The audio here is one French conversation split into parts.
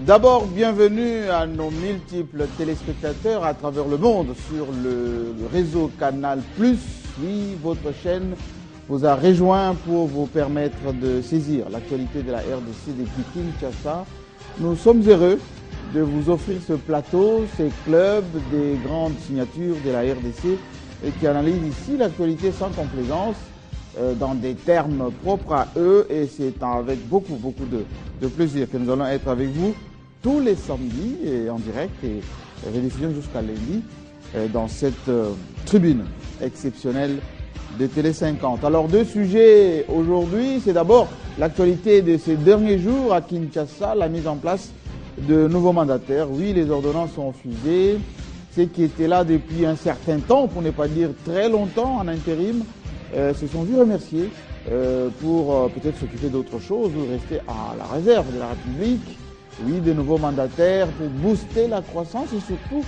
D'abord, bienvenue à nos multiples téléspectateurs à travers le monde sur le réseau Canal+. Oui, votre chaîne vous a rejoint pour vous permettre de saisir l'actualité de la RDC depuis Kinshasa. Nous sommes heureux de vous offrir ce plateau, ces clubs des grandes signatures de la RDC et qui analysent ici l'actualité sans complaisance dans des termes propres à eux, et c'est avec beaucoup de plaisir que nous allons être avec vous tous les samedis et en direct et rediffusion jusqu'à lundi dans cette tribune exceptionnelle de Télé 50. Alors deux sujets aujourd'hui, c'est d'abord l'actualité de ces derniers jours à Kinshasa, la mise en place de nouveaux mandataires. Oui, les ordonnances ont fusé, ceux qui étaient là depuis un certain temps, pour ne pas dire très longtemps en intérim, se sont vus remercier pour peut-être s'occuper d'autre chose ou rester à la réserve de la République. Oui, de nouveaux mandataires pour booster la croissance et surtout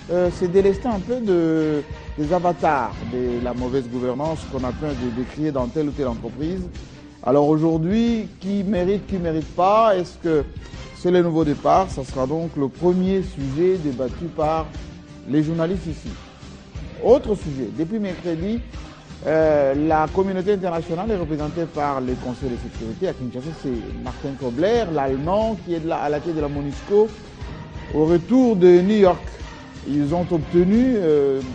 se délester un peu des avatars de la mauvaise gouvernance qu'on a plein de décrier dans telle ou telle entreprise. Alors aujourd'hui, qui mérite pas, est-ce que c'est le nouveau départ? Ça sera donc le premier sujet débattu par les journalistes ici. Autre sujet, depuis mercredi, la communauté internationale est représentée par le Conseil de sécurité à Kinshasa. C'est Martin Kobler, l'Allemand, qui est à la tête de la MONUSCO. Au retour de New York, ils ont obtenu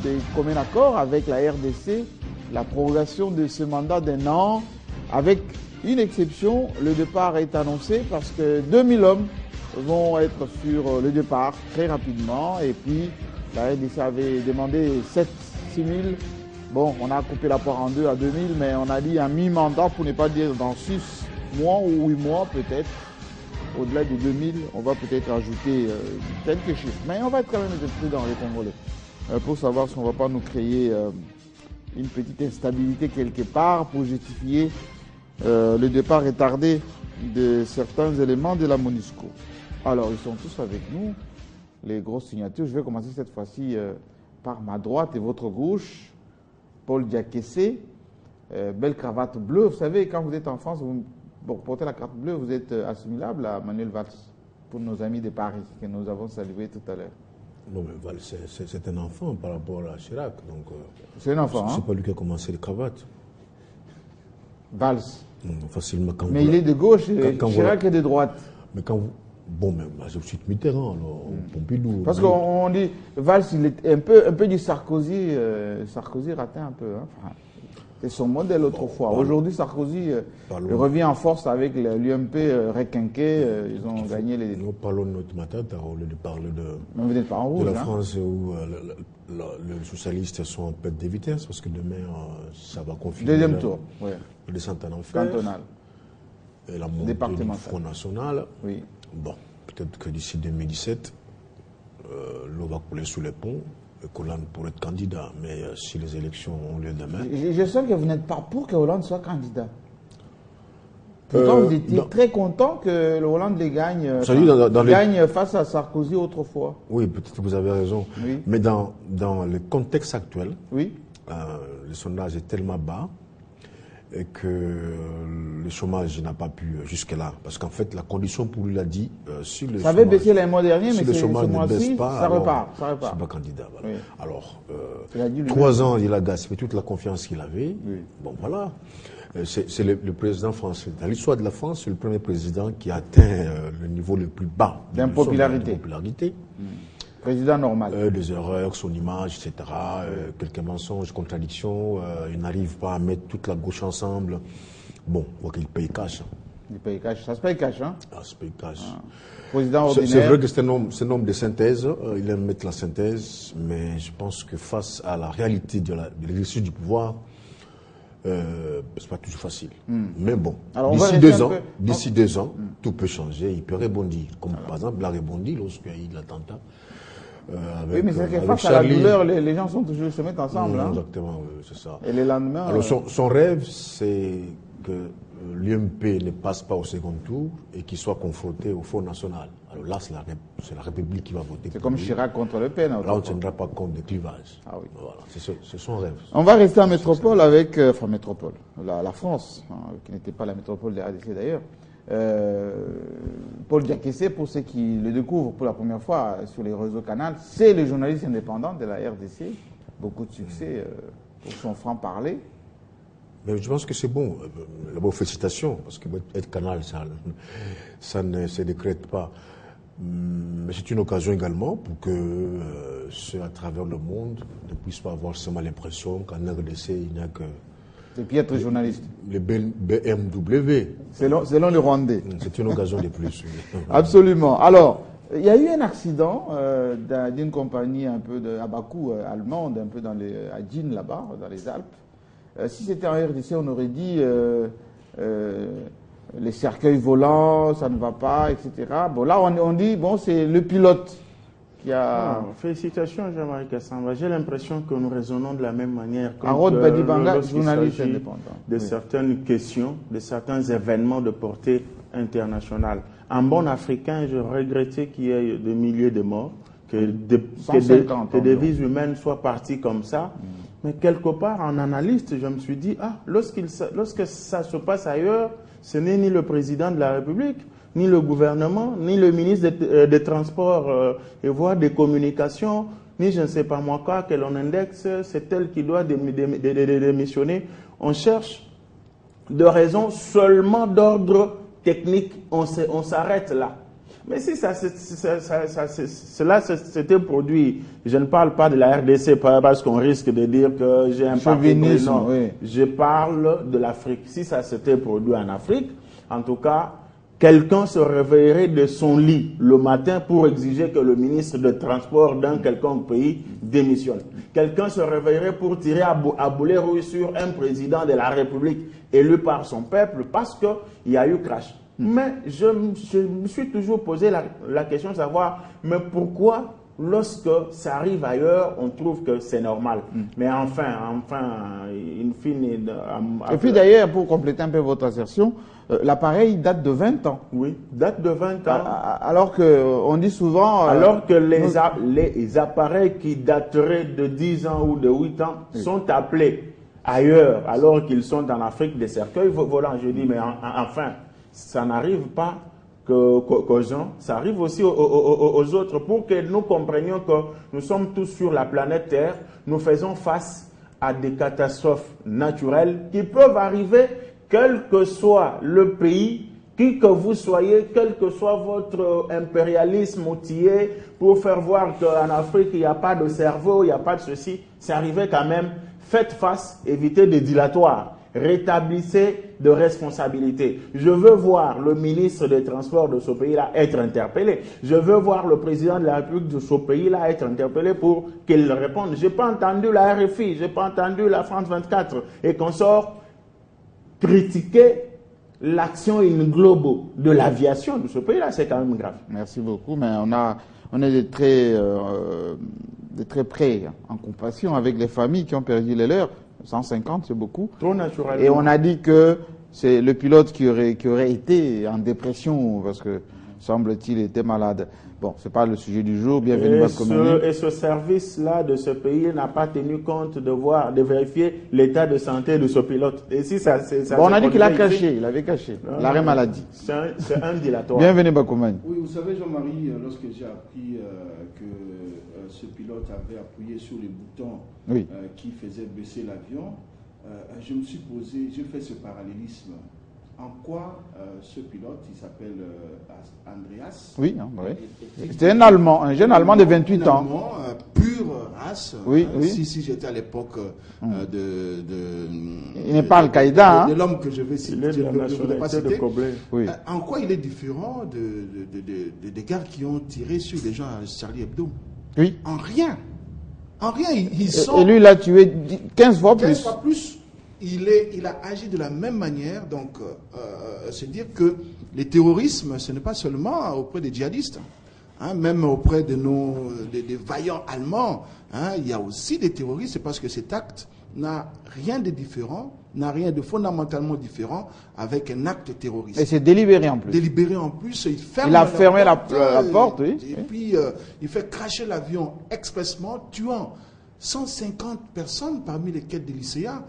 des communs accords avec la RDC, la prorogation de ce mandat d'1 an, avec une exception. Le départ est annoncé parce que 2000 hommes vont être sur le départ très rapidement. Et puis, la RDC avait demandé 6 000. Bon, on a coupé la poire en deux à 2000, mais on a dit un mi-mandat, pour ne pas dire dans 6 mois ou 8 mois peut-être. Au-delà de 2000, on va peut-être ajouter quelques chiffres. Mais on va être quand même prudent, les Congolais, pour savoir si on ne va pas nous créer une petite instabilité quelque part pour justifier le départ retardé de certains éléments de la MONUSCO. Alors, ils sont tous avec nous, les grosses signatures. Je vais commencer cette fois-ci par ma droite et votre gauche. Paul Diakessé, belle cravate bleue. Vous savez, quand vous êtes en France, vous portez la cravate bleue, vous êtes assimilable à Manuel Valls, pour nos amis de Paris, que nous avons salués tout à l'heure. Non, mais Valls, c'est un enfant par rapport à Chirac. C'est un enfant, c'est pas lui qui a commencé les cravates. Valls. Facilement. Mais il est de gauche, et Chirac est de droite. Mais quand vous... Bon, mais je suis Mitterrand, alors, Pompidou. Parce qu'on dit, Valls, il est un peu du Sarkozy, Sarkozy raté un peu. Hein. Enfin, c'est son modèle autrefois. Aujourd'hui, Sarkozy revient en force avec l'UMP requinqué, ils ont gagné les... Nous parlons de notre matata, au lieu de parler vous n'êtes pas en rouge, de la France où les socialistes sont en perte de vitesse, parce que demain, ça va confirmer... Deuxième tour, oui. La descente en enfer. Cantonal. Et la montée du Front National. Oui. Bon, peut-être que d'ici 2017, l'eau va couler sous les ponts et qu'Hollande pourrait être candidat. Mais si les élections ont lieu demain... Je sens que vous n'êtes pas pour que Hollande soit candidat. Pourtant, vous étiez très content que le Hollande les gagne, gagne face à Sarkozy autrefois. Oui, peut-être que vous avez raison. Oui. Mais dans le contexte actuel, oui. Le sondage est tellement bas et que le chômage n'a pas pu jusque-là. Parce qu'en fait, la condition pour lui l'a dit, si le ça avait baissé le mois dernier, si mais le chômage ne baisse pas, ça repart. C'est pas candidat. Voilà. Oui. Alors, il a dit 3 ans, il a gaspillé toute la confiance qu'il avait. Oui. Bon, voilà. C'est le président français. Dans l'histoire de la France, c'est le premier président qui a atteint le niveau le plus bas d'impopularité. Président normal. Des erreurs, son image, etc. Quelques mensonges, contradictions. Il n'arrive pas à mettre toute la gauche ensemble. Bon, on voit qu'il paye cash. Il paye cash. Ça se paye cash, hein? Ça se paye cash. Président ordinaire. C'est vrai que c'est un homme de synthèse. Il aime mettre la synthèse. Mais je pense que face à la réalité de l'exercice du pouvoir, c'est pas toujours facile. Mais bon, d'ici 2 ans, tout peut changer. Il peut rebondir. Comme par exemple, il a rebondi lorsqu'il y a eu l'attentat. Oui, mais c'est que face à la douleur, les gens se mettent ensemble. Exactement, c'est ça. Et les lendemains... Alors, son rêve, c'est que l'UMP ne passe pas au second tour et qu'il soit confronté au Front National. Alors là, c'est la République qui va voter. C'est comme Chirac contre Le Pen. Là, on ne tiendra pas compte des clivages. Ah oui. Voilà, c'est son rêve. On va rester en métropole avec... métropole, la France, qui n'était pas la métropole de la RDC d'ailleurs, Paul Diakessé, pour ceux qui le découvrent pour la première fois sur les réseaux Canal, c'est le journaliste indépendant de la RDC. Beaucoup de succès pour son franc-parler. Mais je pense que c'est bon. D'abord, félicitations, parce que être Canal, ça ne se décrète pas. Mais c'est une occasion également pour que ceux à travers le monde ne puissent pas avoir seulement l'impression qu'en RDC, il n'y a que... Et puis être journaliste. Les BMW. Selon les Rwandais. C'est une occasion de plus. Absolument. Alors, il y a eu un accident d'une compagnie un peu à Bakou, allemande, un peu à Djin là-bas, dans les Alpes. Si c'était en RDC, on aurait dit les cercueils volants, ça ne va pas, etc. Bon, là, on dit, bon, c'est le pilote qui a... Félicitations, Jean-Marie Kassamba. J'ai l'impression que nous raisonnons de la même manière. Harold Badibanga, journaliste indépendant. De certaines questions, de certains événements de portée internationale. En bon africain, je regrettais qu'il y ait des milliers de morts, que des vies humaines soient parties comme ça. Mais quelque part, en analyste, je me suis dit, lorsque ça se passe ailleurs, ce n'est ni le président de la République, ni le gouvernement, ni le ministre des Transports et voire des Communications, ni je ne sais pas moi quoi, que l'on indexe, c'est elle qui doit démissionner. On cherche de raisons seulement d'ordre technique, on s'arrête là. Mais si cela s'était produit, je ne parle pas de la RDC parce qu'on risque de dire que j'ai un chauvinisme, non. Oui. Je parle de l'Afrique. Si ça s'était produit en Afrique, en tout cas, quelqu'un se réveillerait de son lit le matin pour exiger que le ministre de Transport d'un quelconque pays démissionne. Quelqu'un se réveillerait pour tirer à boulet rouge sur un président de la République élu par son peuple parce qu'il y a eu crash. Mais je me suis toujours posé la question de savoir, mais pourquoi, lorsque ça arrive ailleurs, on trouve que c'est normal. Mais enfin, in fine... Et puis d'ailleurs, pour compléter un peu votre assertion, l'appareil date de 20 ans. Oui, date de 20 ans. Alors qu'on dit souvent... alors que les appareils qui dateraient de 10 ans ou de 8 ans sont appelés ailleurs, alors qu'ils sont en Afrique des cercueils volants. Je dis, mais enfin... ça n'arrive pas qu'aux gens, ça arrive aussi aux autres pour que nous comprenions que nous sommes tous sur la planète Terre, nous faisons face à des catastrophes naturelles qui peuvent arriver quel que soit le pays, qui que vous soyez, quel que soit votre impérialisme outillé pour faire voir qu'en Afrique il n'y a pas de cerveau, il n'y a pas de ceci, c'est arrivé quand même, faites face, évitez des dilatoires. Rétablissez de responsabilités. Je veux voir le ministre des Transports de ce pays-là être interpellé. Je veux voir le président de la République de ce pays-là être interpellé pour qu'il réponde. Je n'ai pas entendu la RFI, je n'ai pas entendu la France 24 et qu'on sort critiquer l'action in globo de l'aviation de ce pays-là. C'est quand même grave. Merci beaucoup, mais on est de très près en compassion avec les familles qui ont perdu les leurs. 150, c'est beaucoup. Trop naturellement. Et on a dit que c'est le pilote qui aurait été en dépression parce que, semble-t-il, était malade. Bon, ce n'est pas le sujet du jour. Bienvenue, Bakoumeni. Et ce service-là de ce pays n'a pas tenu compte de vérifier l'état de santé de ce pilote. Et si ça on a dit qu'il a caché, il avait caché l'arrêt maladie. C'est un dilatoire. Bienvenue, Bakoumeni. Oui, vous savez, Jean-Marie, lorsque j'ai appris que ce pilote avait appuyé sur les boutons qui faisaient baisser l'avion, je me suis posé, j'ai fait ce parallélisme. En quoi ce pilote, il s'appelle Andreas. Oui, c'était un Allemand, un jeune Allemand de 28 ans. Un Allemand, pure race. Oui, Si j'étais à l'époque il n'est pas Al-Qaïda. De l'homme que je vais citer. Il est de la nationalité de Koblé. Oui. En quoi il est différent des gars qui ont tiré sur les gens à Charlie Hebdo? Oui. En rien. En rien. Ils sont... Et lui, il a tué 15 fois plus. 15 fois plus. Il a agi de la même manière, donc c'est dire que les terrorismes, ce n'est pas seulement auprès des djihadistes, hein, même auprès de des vaillants allemands, hein, il y a aussi des terroristes, parce que cet acte n'a rien de différent, n'a rien de fondamentalement différent avec un acte terroriste. Et c'est délibéré en plus. Délibéré en plus, il a fermé la porte, oui. Et puis il fait cracher l'avion expressement, tuant 150 personnes parmi lesquelles des lycéens.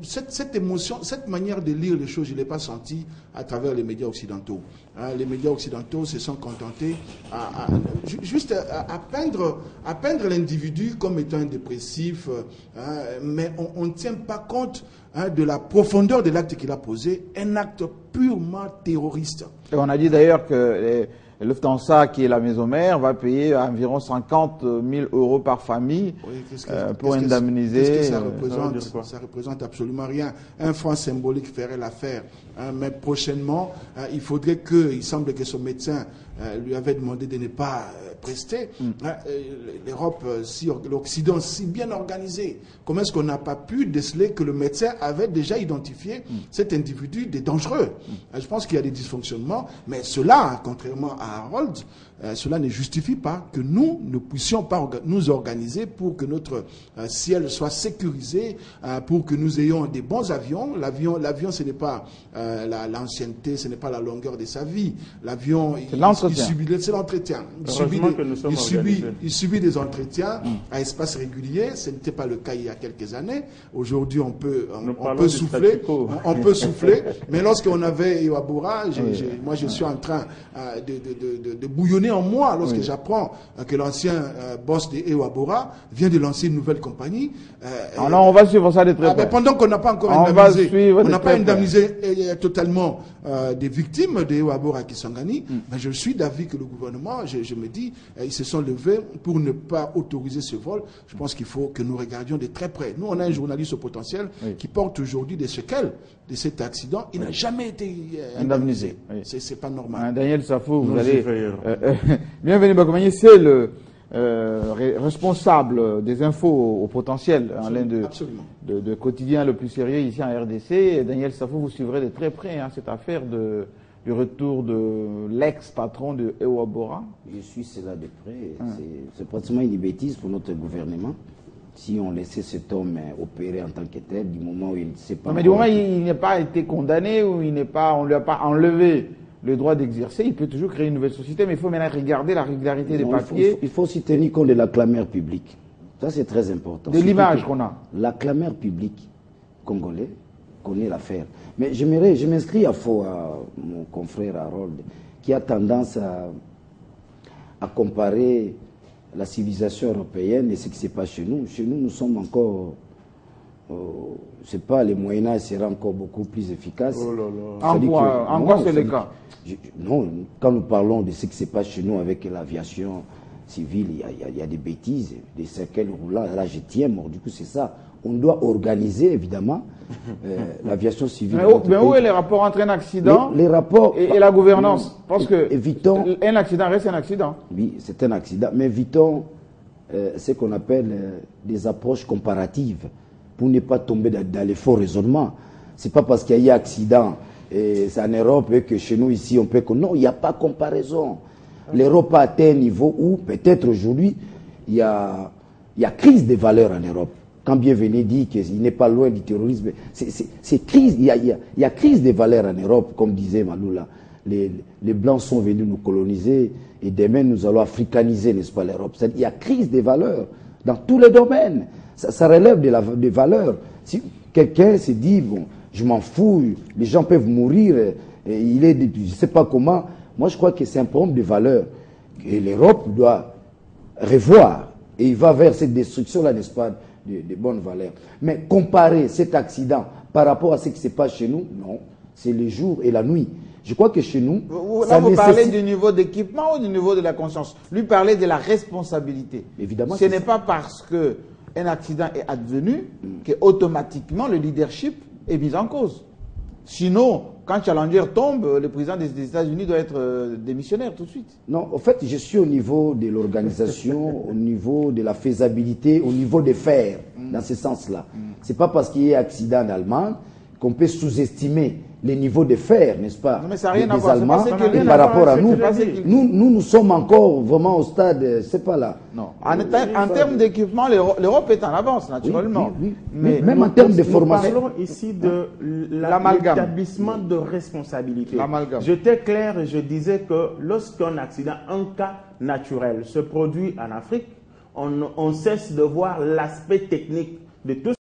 Cette émotion, cette manière de lire les choses, je ne l'ai pas sentie à travers les médias occidentaux. Les médias occidentaux se sont contentés juste à peindre l'individu comme étant un dépressif, mais on ne tient pas compte de la profondeur de l'acte qu'il a posé, un acte purement terroriste. Et on a dit d'ailleurs que Lufthansa, qui est la maison mère, va payer environ 50 000 € par famille pour indemniser. Qu'est-ce que ça représente absolument rien. Un franc symbolique ferait l'affaire. Mais prochainement, il faudrait il semble que son médecin lui avait demandé de ne pas prester. L'Europe, l'Occident si bien organisé, comment est-ce qu'on n'a pas pu déceler que le médecin avait déjà identifié cet individu des dangereux? Je pense qu'il y a des dysfonctionnements, mais cela, contrairement à Harold, cela ne justifie pas que nous ne puissions pas nous organiser pour que notre ciel soit sécurisé, pour que nous ayons des bons avions. L'avion, ce n'est pas l'ancienneté, ce n'est pas la longueur de sa vie. L'avion, c'est l'entretien. Il subit des entretiens à espace régulier. Ce n'était pas le cas il y a quelques années. Aujourd'hui, on peut souffler. On peut souffler. Mais lorsqu'on avait Ewabora, moi je suis en train de bouillonner en moi lorsque j'apprends que l'ancien boss de Ewabora vient de lancer une nouvelle compagnie. Alors on va suivre ça de très près. Pendant qu'on n'a pas encore indemnisé totalement des victimes de Ewabora Kisangani, je suis d'avis que le gouvernement, je me dis, ils se sont levés pour ne pas autoriser ce vol. Je pense qu'il faut que nous regardions de très près. Nous, on a un journaliste au potentiel qui porte aujourd'hui des séquelles de cet accident. Il n'a jamais été indemnisé. C'est pas normal. Daniel Safou, vous allez... Bienvenue, Bakoumani, c'est le responsable des infos au potentiel, l'un de quotidien le plus sérieux ici en RDC. Et Daniel Safou, vous suivrez de très près cette affaire du retour de l'ex-patron de Ewabora. Je suis cela de près. C'est pratiquement une bêtise pour notre gouvernement. Si on laissait cet homme opérer en tant que tel, du moment où il ne sait pas... Mais du moment où il n'a pas été condamné, ou on ne lui a pas enlevé le droit d'exercer, il peut toujours créer une nouvelle société, mais il faut maintenant regarder la régularité des papiers. Il faut aussi tenir compte de la clameur publique. Ça, c'est très important. De l'image qu'on a. La clameur publique congolais connaît l'affaire. Mais je m'inscris à faux à mon confrère Harold, qui a tendance à comparer la civilisation européenne et ce qui se passe chez nous. Chez nous, nous sommes encore... c'est pas les Moyen-Âge sera encore beaucoup plus efficace. Oh là là. En quoi c'est le cas? Non, quand nous parlons de ce qui se passe chez nous avec l'aviation civile, il y a des bêtises, des cercueils roulants. Là, je tiens, bon, du coup, c'est ça. On doit organiser, évidemment, l'aviation civile. Mais où est le rapport entre un accident les rapports, et la gouvernance? Parce que évitons, un accident reste un accident. Oui, c'est un accident. Mais évitons ce qu'on appelle des approches comparatives pour ne pas tomber dans les faux raisonnements. Ce n'est pas parce qu'il y a eu accident et c'est en Europe et que chez nous, ici, on peut... Non, il n'y a pas comparaison. L'Europe a atteint un niveau où, peut-être aujourd'hui, il y a crise des valeurs en Europe. Quand Bienvenu dit qu'il n'est pas loin du terrorisme, c'est crise, il y a crise des valeurs en Europe, comme disait Maloula. Les Blancs sont venus nous coloniser et demain nous allons africaniser, n'est-ce pas, l'Europe. Il y a crise des valeurs dans tous les domaines. Ça relève des valeurs. Si quelqu'un se dit, bon, je m'en fous, les gens peuvent mourir, il est, je ne sais pas comment. Moi, je crois que c'est un problème de valeurs. Et l'Europe doit revoir. Et il va vers cette destruction-là, n'est-ce pas, de bonnes valeurs. Mais comparer cet accident par rapport à ce qui se passe chez nous, non. C'est le jour et la nuit. Je crois que chez nous... Là, vous parlez du niveau d'équipement ou du niveau de la conscience? Lui parler de la responsabilité. Évidemment. Ce n'est pas parce qu'un accident est advenu qu'automatiquement le leadership est mis en cause. Sinon, quand Challenger tombe, le président des États-Unis doit être démissionnaire tout de suite. Non, en fait, je suis au niveau de l'organisation, au niveau de la faisabilité, au niveau des faits, dans ce sens-là. C'est pas parce qu'il y a accident en Allemagne qu'on peut sous-estimer les niveaux de fer, n'est-ce pas, mais ça n'a rien à des voir. Allemands par rapport à nous. Nous sommes encore vraiment au stade, c'est pas là. Non. En termes d'équipement, l'Europe est en avance, naturellement. Oui. Mais même en termes de formation. Nous parlons ici de l'établissement de responsabilité. J'étais clair et je disais que lorsqu'un accident, un cas naturel se produit en Afrique, on cesse de voir l'aspect technique de tout